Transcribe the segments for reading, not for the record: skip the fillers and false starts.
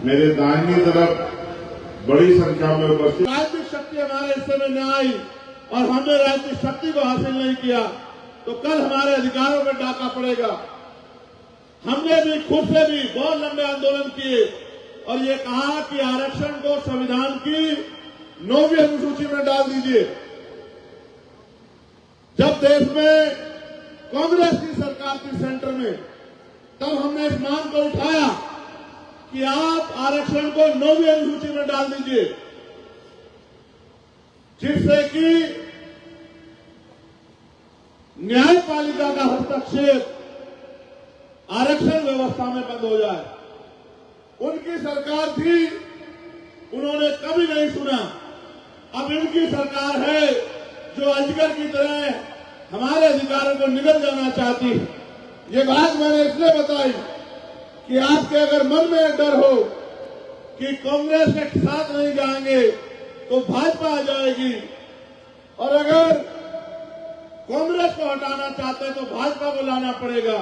मेरे दाहिनी तरफ बड़ी संख्या में उपस्थित राजनीतिक शक्ति हमारे हिस्से में न आई और हमने राजनीतिक शक्ति को हासिल नहीं किया तो कल हमारे अधिकारों में डाका पड़ेगा। हमने भी खुद से भी बहुत लंबे आंदोलन किए और ये कहा कि आरक्षण को संविधान की 9वीं अनुसूची में डाल दीजिए। जब देश में कांग्रेस की सरकार थी सेंटर में, तब हमने इस मांग को उठाया कि आप आरक्षण को 9वीं अनुसूची में डाल दीजिए, जिससे कि न्यायपालिका का हस्तक्षेप आरक्षण व्यवस्था में बंद हो जाए। उनकी सरकार थी, उन्होंने कभी नहीं सुना। अब इनकी सरकार है जो अजगर की तरह हमारे अधिकारों को निगल जाना चाहती है। ये बात मैंने इसलिए बताई कि आपके अगर मन में डर हो कि कांग्रेस के साथ नहीं जाएंगे तो भाजपा आ जाएगी, और अगर कांग्रेस को हटाना चाहते हैं तो भाजपा को लाना पड़ेगा।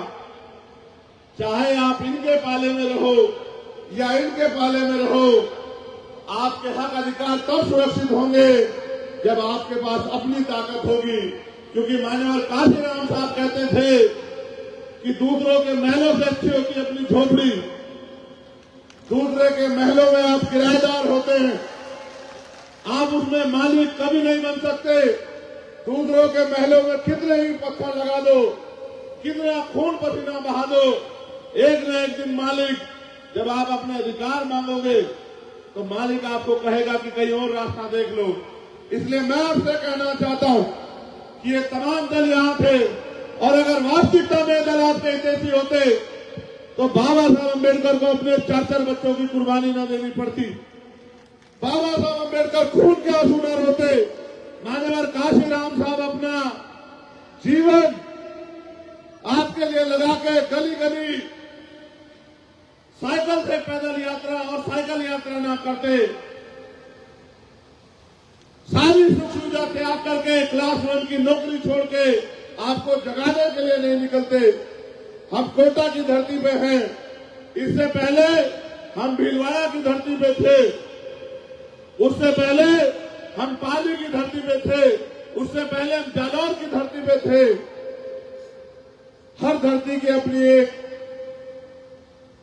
चाहे आप इनके पाले में रहो या इनके पाले में रहो, आपके हक अधिकार तब सुरक्षित होंगे जब आपके पास अपनी ताकत होगी। क्योंकि मान्यवर काशीराम साहब कहते थे कि दूसरों के महलों से अच्छी होती है अपनी झोपड़ी। दूसरे के महलों में आप किराएदार होते हैं, आप उसमें मालिक कभी नहीं बन सकते। दूसरों के महलों में कितने ही पत्थर लगा दो, कितना खून पसीना बहा दो, एक न एक दिन मालिक, जब आप अपने अधिकार मांगोगे तो मालिक आपको कहेगा कि कहीं और रास्ता देख लो। इसलिए मैं आपसे कहना चाहता हूं कि ये तमाम दल यहां थे, और अगर वास्तविकता में दल आपके हितैषी होते तो बाबा साहब अम्बेडकर को अपने 4 बच्चों की कुर्बानी न देनी पड़ती। बाबा साहब अम्बेडकर खून के आंसू न रोते। मान्यवर काशीराम साहब अपना जीवन आपके लिए लगा के गली गली साइकिल से पैदल यात्रा और साइकिल यात्रा ना करते, सारी सुख सुविधा त्याग करके क्लास 1 की नौकरी छोड़ के आपको जगाने के लिए नहीं निकलते। हम कोटा की धरती पे हैं, इससे पहले हम भीलवाड़ा की धरती पे थे, उससे पहले हम पाली की धरती पे थे, उससे पहले हम जालौर की धरती पे थे। हर धरती की अपनी एक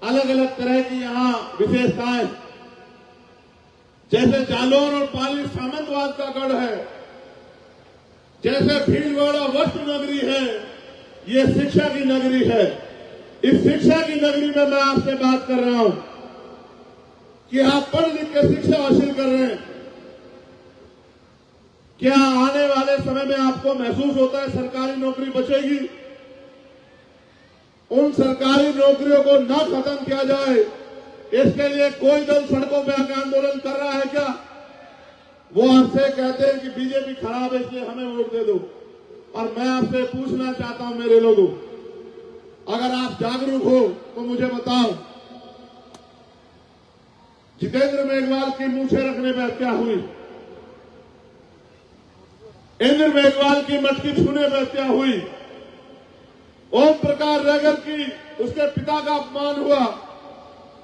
अलग अलग तरह की यहां विशेषताएं। जैसे जालौर और पाली सामंतवाद का गढ़ है, जैसे भीलवाड़ा वस्त्र नगरी है, ये शिक्षा की नगरी है। इस शिक्षा की नगरी में मैं आपसे बात कर रहा हूं कि आप पढ़ लिख के शिक्षा हासिल कर रहे हैं। क्या आने वाले समय में आपको महसूस होता है सरकारी नौकरी बचेगी? उन सरकारी नौकरियों को न खत्म किया जाए, इसके लिए कोई दल सड़कों पर आकर आंदोलन कर रहा है क्या? वो आपसे कहते हैं कि बीजेपी खराब है इसलिए हमें वोट दे दो। और मैं आपसे पूछना चाहता हूं मेरे लोगों, अगर आप जागरूक हो तो मुझे बताओ, जितेंद्र मेघवाल की मूछें रखने पर हत्या हुई, इंद्र मेघवाल की मटकी छूने पर हत्या हुई, ओम प्रकाश रैगर की उसके पिता का अपमान हुआ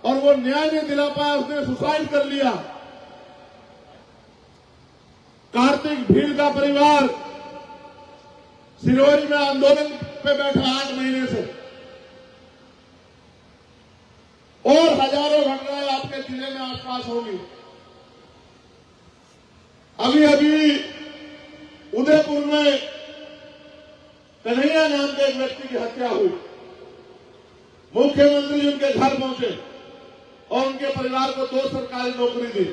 और वो न्याय नहीं दिला पाया, उसने सुसाइड कर लिया। कार्तिक भील का परिवार सिरोही में आंदोलन पे बैठा 8 महीने से, और हजारों घटनाएं आपके जिले में आसपास होंगी। अभी अभी उदयपुर में कन्हैया नाम के एक व्यक्ति की हत्या हुई। मुख्यमंत्री उनके घर पहुंचे और उनके परिवार को 2 सरकारी नौकरी दी,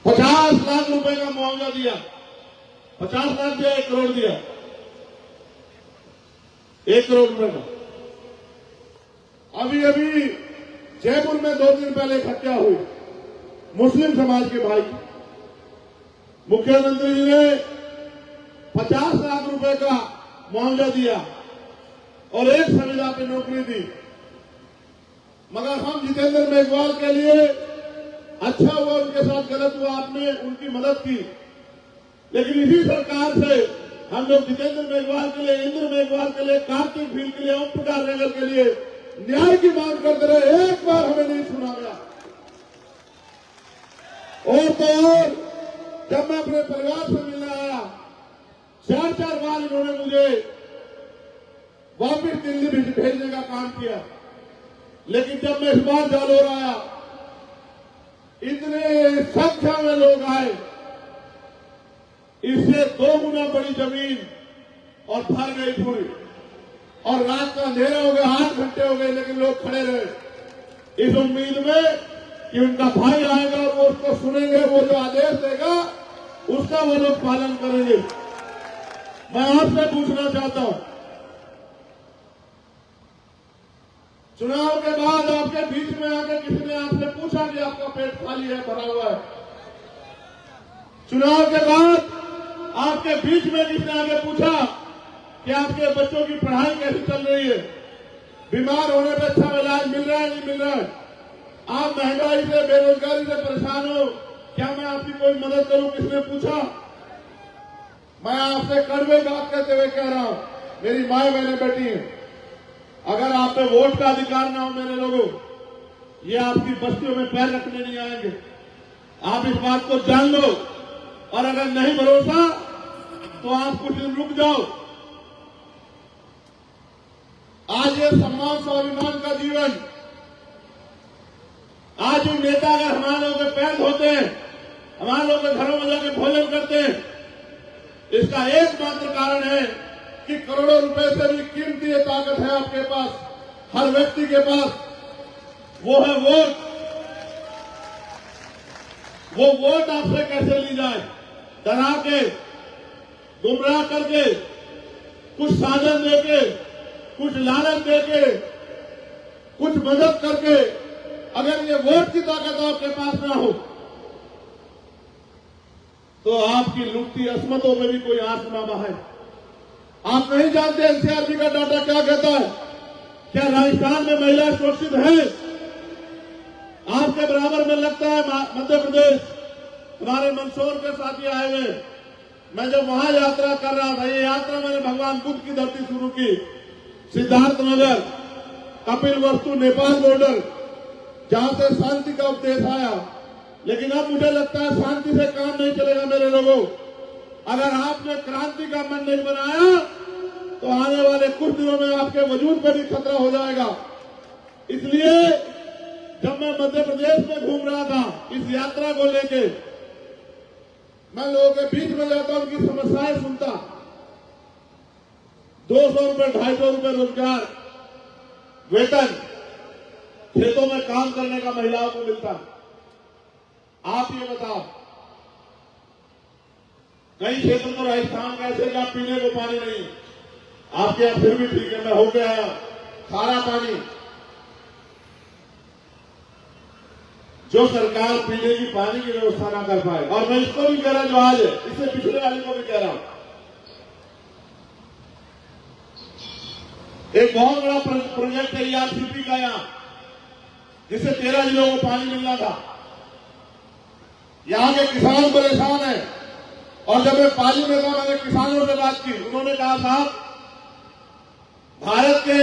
50 लाख रुपए का मुआवजा दिया, 50 लाख दिया, 1 करोड़ दिया, 1 करोड़ रुपए का। अभी अभी जयपुर में 2 दिन पहले एक हत्या हुई, मुस्लिम समाज के भाई। मुख्यमंत्री जी ने 50 लाख रुपए का मुआवजा दिया और 1 संविदा पे नौकरी दी, मगर हम जितेंद्र मेघवाल के लिए अच्छा हुआ, उनके साथ गलत हुआ, आपने उनकी मदद की। लेकिन इसी सरकार से हम लोग जितेंद्र मेघवाल के लिए, इंद्र मेघवाल के लिए, कार्तिक भील के लिए, ओम प्रकाश रैगर के लिए न्याय की मांग करते रहे, एक बार हमें नहीं सुना गया। और तो और जब मैं अपने परिवार से मिलने आया, 4-4 बार इन्होंने मुझे वापिस दिल्ली भेजने का काम किया, लेकिन जब मैं इस बार जालौर आया, इतने संख्या में लोग आए, इससे 2 गुना बड़ी जमीन और भर गई पूरी। और रात का अंधेरा हो गया, 8 घंटे हो गए, लेकिन लोग खड़े रहे इस उम्मीद में कि उनका भाई आएगा, वो उसको सुनेंगे, वो जो आदेश देगा उसका वो लोग पालन करेंगे। मैं आपसे पूछना चाहता हूं, चुनाव के बाद आपके बीच में आके किसी ने आपसे पूछा कि आपका पेट खाली है, भरा हुआ है? चुनाव के बाद आपके बीच में किसने आके पूछा कि आपके बच्चों की पढ़ाई कैसी चल रही है, बीमार होने पर अच्छा इलाज मिल रहा है नहीं मिल रहा है, आप महंगाई से बेरोजगारी से परेशान हो, क्या मैं आपकी कोई मदद करूं? किसने पूछा? मैं आपसे कड़वे बात कहते हुए कह रहा हूं, मेरी माए बहने बैठी हैं, अगर आप पे वोट का अधिकार ना हो मेरे लोगों, ये आपकी बस्तियों में पैर रखने नहीं आएंगे। आप इस बात को जान लो, और अगर नहीं भरोसा तो आप कुछ दिन रुक जाओ। आज ये सम्मान स्वाभिमान का जीवन, आज जो नेता अगर हमारे लोगों के पैर धोते हैं, हमारे लोगों के घरों में जाकर भोजन करते हैं, इसका एकमात्र कारण है कि करोड़ों रुपए से भी कीमती ये ताकत है आपके पास, हर व्यक्ति के पास, वो है वोट। वो वोट आपसे कैसे ली जाए? डरा के, गुमराह करके, कुछ साधन देके, कुछ लालच देके, कुछ मदद करके, अगर ये वोट की ताकत आपके पास ना हो तो आपकी लुटती असमतों में भी कोई आंख ना बहाए। आप नहीं जानते एनसीआरबी का डाटा क्या कहता है? क्या राजस्थान में महिलाएं सुरक्षित हैं? आपके बराबर में लगता है मध्य प्रदेश, हमारे मंदसौर के साथी आए हुए, मैं जब वहां यात्रा कर रहा था, ये यात्रा मैंने भगवान बुद्ध की धरती शुरू की, सिद्धार्थनगर, कपिल वस्तु, नेपाल बॉर्डर, जहां से शांति का उपदेश आया। लेकिन अब मुझे लगता है शांति से काम नहीं चलेगा मेरे लोगों। अगर आपने क्रांति का मन नहीं बनाया तो आने वाले कुछ दिनों में आपके वजूद पर भी खतरा हो जाएगा। इसलिए जब मैं मध्य प्रदेश में घूम रहा था इस यात्रा को लेके, मैं लोगों के बीच में जाता, उनकी समस्याएं सुनता। 200 रुपए 250 रुपए रोजगार, वेतन, खेतों में काम करने का महिलाओं को मिलता। आप ये बताओ, कई क्षेत्र तो राजस्थान का ऐसे जहां पीने को पानी नहीं, आपके यहां फिर भी ठीक है, मैं होके आया, खारा पानी। जो सरकार पीने की पानी की व्यवस्था ना कर पाए, और मैं इसको भी कह रहा जो आज है, इससे पिछले वाले को भी कह रहा हूं, एक बहुत बड़ा प्रोजेक्ट है ईआरसीपी का यहां, जिससे 13 जिलों को पानी मिलना था। यहां के किसान परेशान है, और जब मैं पाली में था, मैंने किसानों से बात की, उन्होंने कहा साहब, भारत के